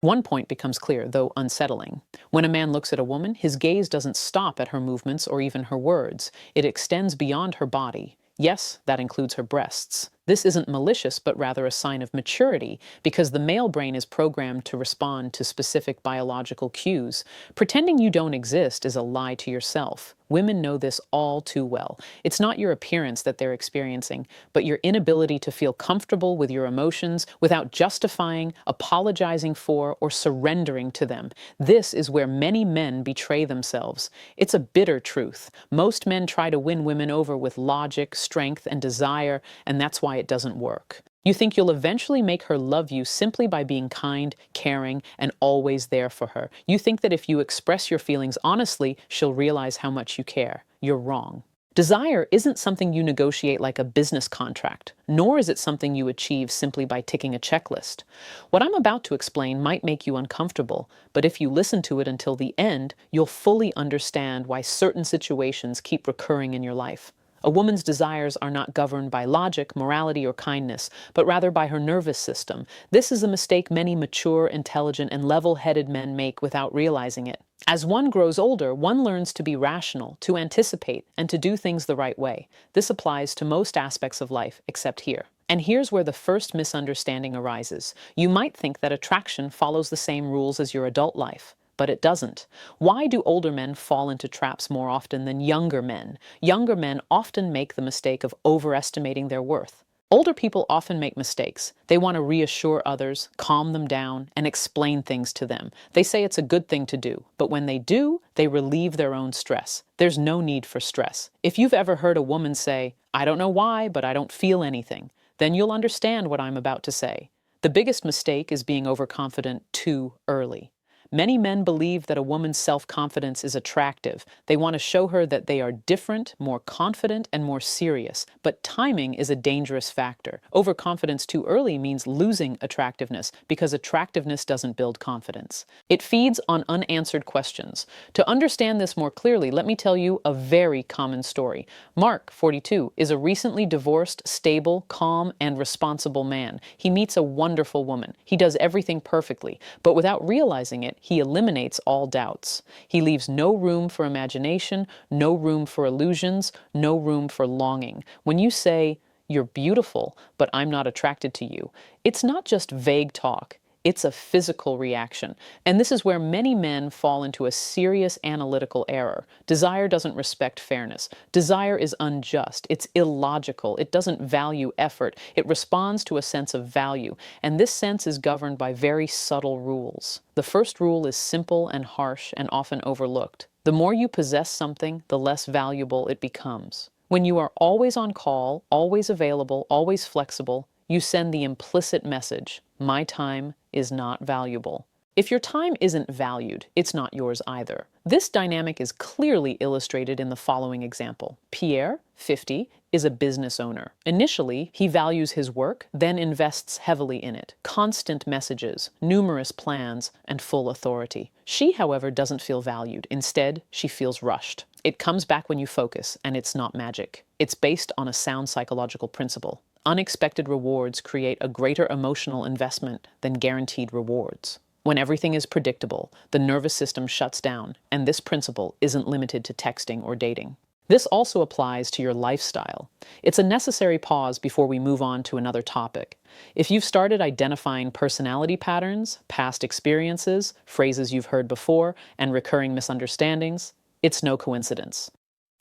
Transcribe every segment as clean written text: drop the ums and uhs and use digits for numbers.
One point becomes clear, though unsettling. When a man looks at a woman, his gaze doesn't stop at her movements or even her words. It extends beyond her body. Yes, that includes her breasts. This isn't malicious, but rather a sign of maturity, because the male brain is programmed to respond to specific biological cues. Pretending you don't exist is a lie to yourself. Women know this all too well. It's not your appearance that they're experiencing, but your inability to feel comfortable with your emotions without justifying, apologizing for, or surrendering to them. This is where many men betray themselves. It's a bitter truth. Most men try to win women over with logic, strength, and desire, and that's why it doesn't work. You think you'll eventually make her love you simply by being kind, caring, and always there for her. You think that if you express your feelings honestly, she'll realize how much you care. You're wrong. Desire isn't something you negotiate like a business contract, nor is it something you achieve simply by ticking a checklist. What I'm about to explain might make you uncomfortable, but if you listen to it until the end, you'll fully understand why certain situations keep recurring in your life. A woman's desires are not governed by logic, morality, or kindness, but rather by her nervous system. This is a mistake many mature, intelligent, and level-headed men make without realizing it. As one grows older, one learns to be rational, to anticipate, and to do things the right way. This applies to most aspects of life, except here. And here's where the first misunderstanding arises. You might think that attraction follows the same rules as your adult life. But it doesn't. Why do older men fall into traps more often than younger men? Younger men often make the mistake of overestimating their worth. Older people often make mistakes. They want to reassure others, calm them down, and explain things to them. They say it's a good thing to do, but when they do, they relieve their own stress. There's no need for stress. If you've ever heard a woman say, "I don't know why, but I don't feel anything," then you'll understand what I'm about to say. The biggest mistake is being overconfident too early. Many men believe that a woman's self-confidence is attractive. They want to show her that they are different, more confident, and more serious. But timing is a dangerous factor. Overconfidence too early means losing attractiveness, because attractiveness doesn't build confidence. It feeds on unanswered questions. To understand this more clearly, let me tell you a very common story. Mark, 42, is a recently divorced, stable, calm, and responsible man. He meets a wonderful woman. He does everything perfectly, but without realizing it, he eliminates all doubts. He leaves no room for imagination, no room for illusions, no room for longing. When you say, "You're beautiful, but I'm not attracted to you," it's not just vague talk. It's a physical reaction. And this is where many men fall into a serious analytical error. Desire doesn't respect fairness. Desire is unjust. It's illogical. It doesn't value effort. It responds to a sense of value. And this sense is governed by very subtle rules. The first rule is simple and harsh and often overlooked. The more you possess something, the less valuable it becomes. When you are always on call, always available, always flexible, you send the implicit message, "My time is not valuable." If your time isn't valued, it's not yours either. This dynamic is clearly illustrated in the following example. Pierre, 50, is a business owner. Initially, he values his work, then invests heavily in it. Constant messages, numerous plans, and full authority. She, however, doesn't feel valued. Instead, she feels rushed. It comes back when you focus, and it's not magic. It's based on a sound psychological principle. Unexpected rewards create a greater emotional investment than guaranteed rewards. When everything is predictable, the nervous system shuts down, and this principle isn't limited to texting or dating. This also applies to your lifestyle. It's a necessary pause before we move on to another topic. If you've started identifying personality patterns, past experiences, phrases you've heard before, and recurring misunderstandings, it's no coincidence.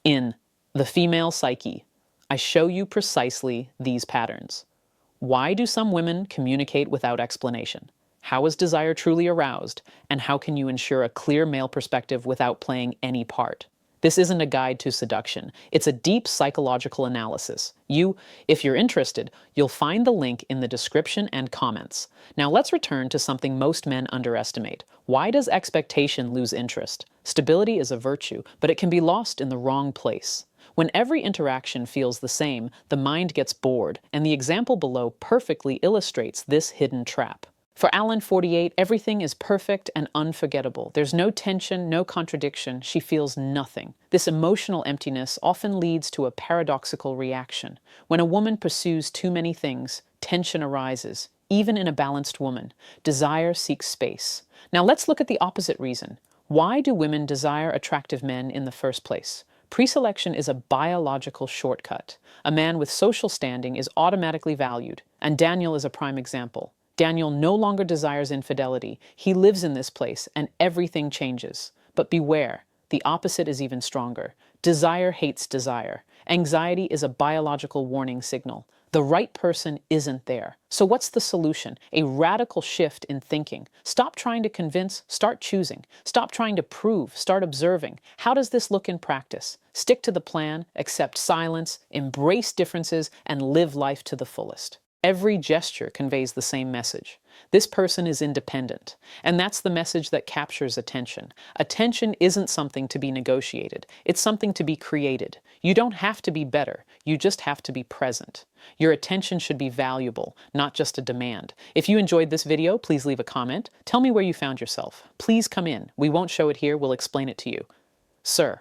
In The Female Psyche, I show you precisely these patterns. Why do some women communicate without explanation? How is desire truly aroused? And how can you ensure a clear male perspective without playing any part? This isn't a guide to seduction. It's a deep psychological analysis. If you're interested, you'll find the link in the description and comments. Now let's return to something most men underestimate. Why does expectation lose interest? Stability is a virtue, but it can be lost in the wrong place. When every interaction feels the same, the mind gets bored, and the example below perfectly illustrates this hidden trap. For Alan, 48, everything is perfect and unforgettable. There's no tension, no contradiction. She feels nothing. This emotional emptiness often leads to a paradoxical reaction. When a woman pursues too many things, tension arises. even in a balanced woman. Desire seeks space. Now let's look at the opposite reason. Why do women desire attractive men in the first place? Preselection is a biological shortcut. A man with social standing is automatically valued, and Daniel is a prime example. Daniel no longer desires infidelity. He lives in this place, and everything changes. But beware, the opposite is even stronger. Desire hates desire. Anxiety is a biological warning signal. The right person isn't there. So what's the solution? A radical shift in thinking. Stop trying to convince, start choosing. Stop trying to prove, start observing. How does this look in practice? Stick to the plan, accept silence, embrace differences, and live life to the fullest. Every gesture conveys the same message. This person is independent, and that's the message that captures attention. Attention isn't something to be negotiated. It's something to be created. You don't have to be better. You just have to be present. Your attention should be valuable, not just a demand. If you enjoyed this video, please leave a comment. Tell me where you found yourself. Please come in. We won't show it here. We'll explain it to you. Sir,